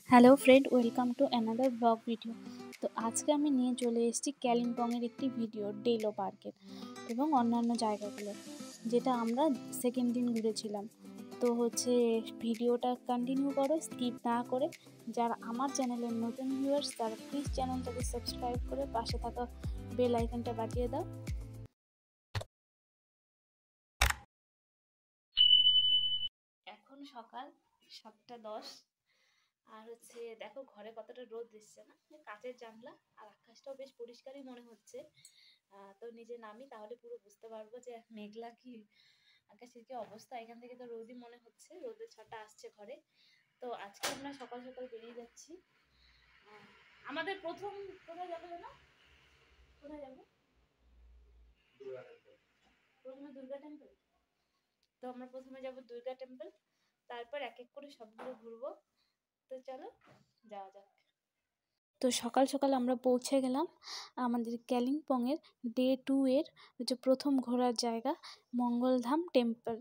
Hello friend, welcome to another blog video. তো আজকে আমি নিয়ে চলে এসেছি কালিম্পংয়ের একটি ভিডিও ডেলো পার্কের এবং অন্যান্য জায়গাগুলো, যেটা আমরা সেকেন্ড দিন ঘুরেছিলাম। তো ভিডিওটা কন্টিনিউ করো স্কিপ না করে। যারা আমার চ্যানেলের নতুন ভিউয়ার্স তারা প্লিজ চ্যানেলটাকে সাবস্ক্রাইব করে পাশে থাকা বেল আইকনটা বাজিয়ে দাও। এখন সকাল 7:10 আর দেখো ঘরে কতটা রোদ দিচ্ছে না, কাঁচের জানলা আর আকাশটাও বেশ পরিষ্কারই মনে হচ্ছে। তো নিজে নামি তাহলে পুরো বুঝতে পারবো যে মেঘলা কি আকাশের কি অবস্থা। এখান থেকে তো রোদই মনে হচ্ছে, রোদের ছাটা আসছে ঘরে। তো আজকে আমরা সকাল সকাল বেরিয়ে যাচ্ছি। আমাদের প্রথম কোথায় যাবো না, কোথায় যাবো? প্রথমে দুর্গা টেম্পল। তো আমরা প্রথমে যাব দুর্গা টেম্পল, তারপর এক এক করে সবগুলো ঘুরবো। তো চলো যাওয়া যাক। তো সকাল সকাল আমরা পৌঁছে গেলাম আমাদের কালিম্পংয়ের ডে 2 এর প্রথম ঘোরার জায়গা মঙ্গলধাম টেম্পল।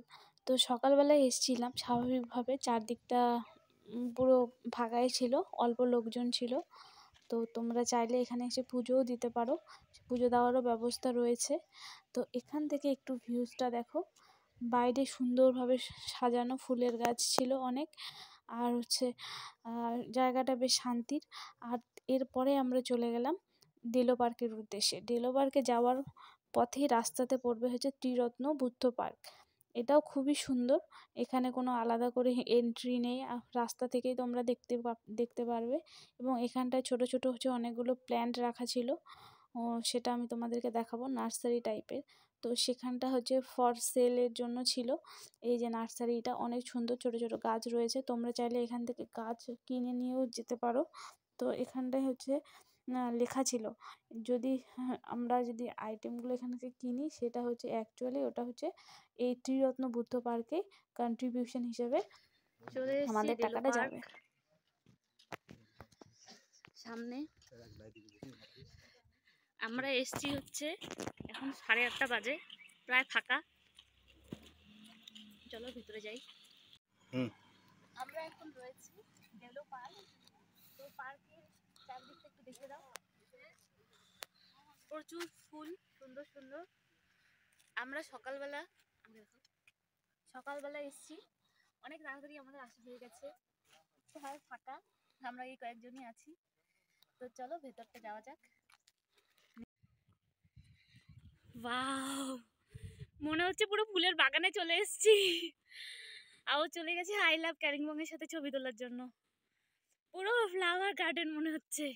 তো সকালবেলায় এসেছিলাম, স্বাভাবিকভাবে চারদিকটা পুরো ফাঁকাই ছিল, অল্প লোকজন ছিল। তো তোমরা চাইলে এখানে এসে পুজোও দিতে পারো, পুজো দেওয়ারও ব্যবস্থা রয়েছে। তো এখান থেকে একটু ভিউজটা দেখো, বাইরে সুন্দরভাবে সাজানো ফুলের গাছ ছিল অনেক, আর জায়গাটা বেশ শান্তির। আর এরপরে আমরা চলে গেলাম ডেলো পার্কের উদ্দেশ্যে। ডেলো পার্কে যাওয়ার পথেই রাস্তাতে পড়বে ত্রিরত্ন বুদ্ধ পার্ক। এটাও খুবই সুন্দর, এখানে কোনো আলাদা করে এন্ট্রি নেই, রাস্তা থেকেই তোমরা দেখতে পারবে। এবং এখানটায় ছোট ছোট অনেকগুলো প্ল্যান্ট রাখা ছিল, সেটা আমি তোমাদেরকে দেখাবো, নার্সারি টাইপের। তো সেখানটা ফর সেলের জন্য ছিল। এই যে নার্সারিটা, অনেক সুন্দর ছোট ছোট গাছ রয়েছে, তোমরা চাইলে এখান থেকে গাছ কিনে নিয়েও যেতে পারো। তো এখানটায় লেখা ছিল, আমরা যদি আইটেমগুলো এখান থেকে কিনি, সেটা অ্যাকচুয়ালি ওটা এই ত্রিরত্ন বুদ্ধ পার্কে কন্ট্রিবিউশন হিসেবে আমাদের টাকাটা যাবে। সামনে আমরা এসছি এখন 8:30 বাজে, প্রায় ফাঁকা। চলো ভিতরে যাই। আমরা এখন রয়েছি ডেলো পার্ক। তো পার্কের চারদিকটা একটু দেখে দাও, প্রচুর ফুল, সুন্দর সুন্দর। আমরা সকালবেলা এসছি, অনেক তাড়াতাড়ি আমাদের আসা হয়ে গেছে, প্রায় ফাঁকা, আমরা এই কয়েকজনই আছি। তো চলো ভেতরটা যাওয়া যাক। ওয়াও, মনে হচ্ছে পুরো ফুলের বাগানে চলে এসেছি। চলে গেছে আই লাভ কালিম্পং এর সাথে ছবি তোলার জন্য, পুরো ফ্লাওয়ার গার্ডেন মনে হচ্ছে।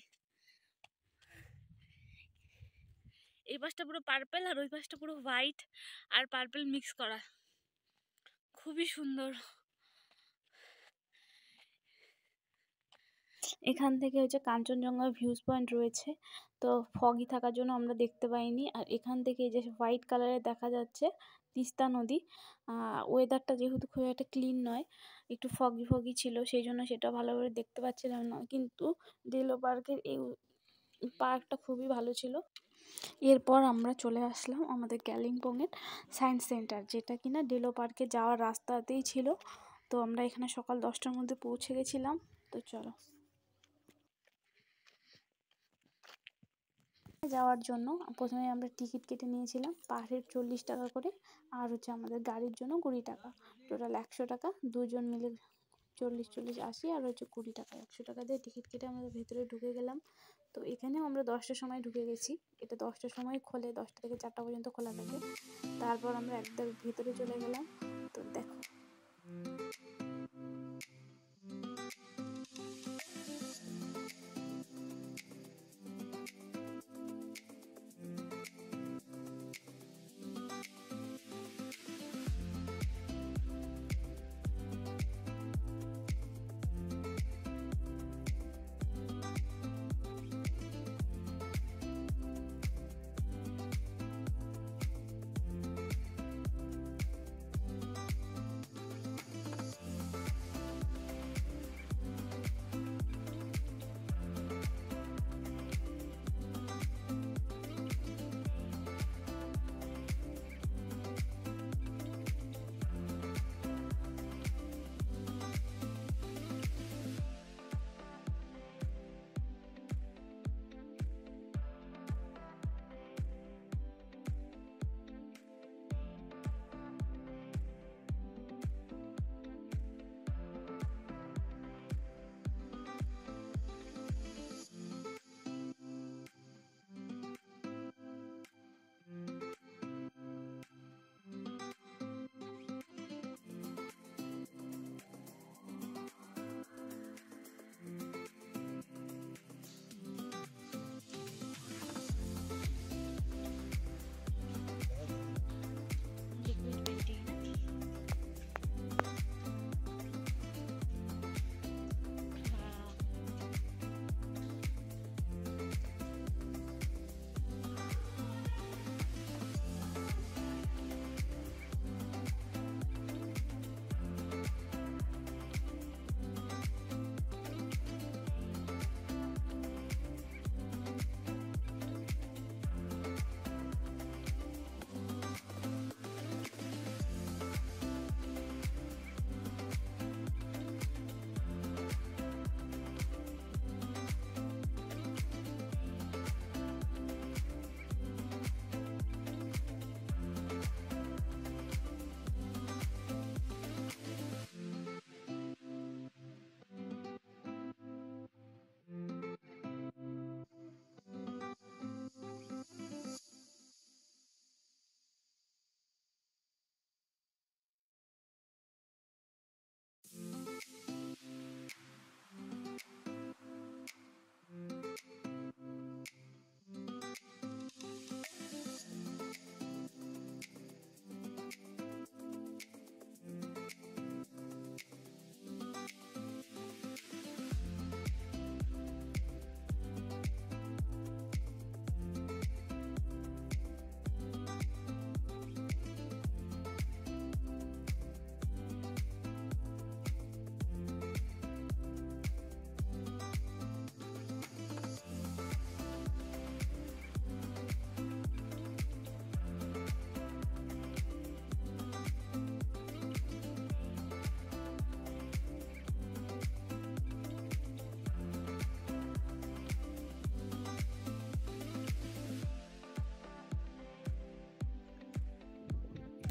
এই পাশটা পুরো পার্পল আর ওই পাশটা পুরো হোয়াইট আর পার্পল মিক্স করা, খুবই সুন্দর। এখান থেকে কাঞ্চনজঙ্ঘা ভিউজ পয়েন্ট রয়েছে, তো ফগি থাকার জন্য আমরা দেখতে পাইনি। আর এখান থেকে এই যে হোয়াইট কালারের দেখা যাচ্ছে তিস্তা নদী। ওয়েদারটা যেহেতু খুব একটা ক্লিন নয়, একটু ফগি ফগি ছিল, সেই জন্য সেটা ভালোভাবে দেখতে পাচ্ছিলাম না। কিন্তু ডেলো পার্কের এই পার্কটা খুবই ভালো ছিল। এরপর আমরা চলে আসলাম আমাদের কালিম্পংয়ের সায়েন্স সেন্টার, যেটা কিনা ডেলো পার্কে যাওয়ার রাস্তাতেই ছিল। তো আমরা এখানে সকাল 10টার মধ্যে পৌঁছে গেছিলাম। তো চলো, যাওয়ার জন্য প্রথমে আমরা টিকিট কেটে নিয়েছিলাম পার হেড 40 টাকা করে, আর আমাদের গাড়ির জন্য 20 টাকা, টোটাল 100 টাকা। দুজন মিলে 40 80, আর 20 টাকা, 100 টাকা দিয়ে টিকিট কেটে আমরা ভেতরে ঢুকে গেলাম। তো এখানেও আমরা 10টার সময় ঢুকে গেছি, এটা 10টার সময় খোলে, 10টা থেকে 4টা পর্যন্ত খোলা থাকে। তারপর আমরা একদম ভেতরে চলে গেলাম। তো দেখো,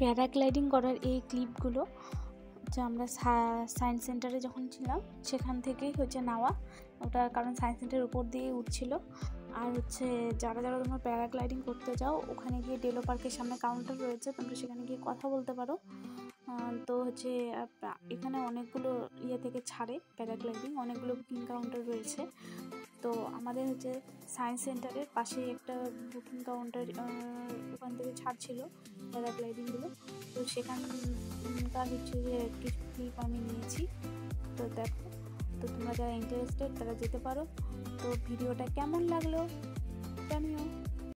প্যারাগ্লাইডিং করার এই ক্লিপগুলো হচ্ছে আমরা সায়েন্স সেন্টারে যখন ছিলাম সেখান থেকেই হচ্ছে নেওয়া ওটা, কারণ সায়েন্স সেন্টারের উপর দিয়ে উঠছিল। আর হচ্ছে যারা যারা তোমরা প্যারাগ্লাইডিং করতে যাও ওখানে গিয়ে ডেলো পার্কের সামনে কাউন্টার রয়েছে, তোমরা সেখানে গিয়ে কথা বলতে পারো। তো হচ্ছে এখানে অনেকগুলো ইয়ে থেকে ছাড়ে প্যারাগ্লাইডিং, অনেকগুলো বুকিং কাউন্টার রয়েছে। তো আমাদের হচ্ছে সায়েন্স সেন্টারের পাশে একটা বুকিং কাউন্টার, ওখান থেকে ছাড়ছিল প্যারাগ্লাইডিংগুলো। তো সেখানকার হচ্ছে যে কিছু ক্লিপ আমি নিয়েছি। তো দেখো, তো তোমরা যারা ইন্টারেস্টেড তারা যেতে পারো। তো ভিডিওটা কেমন লাগলো জানিও।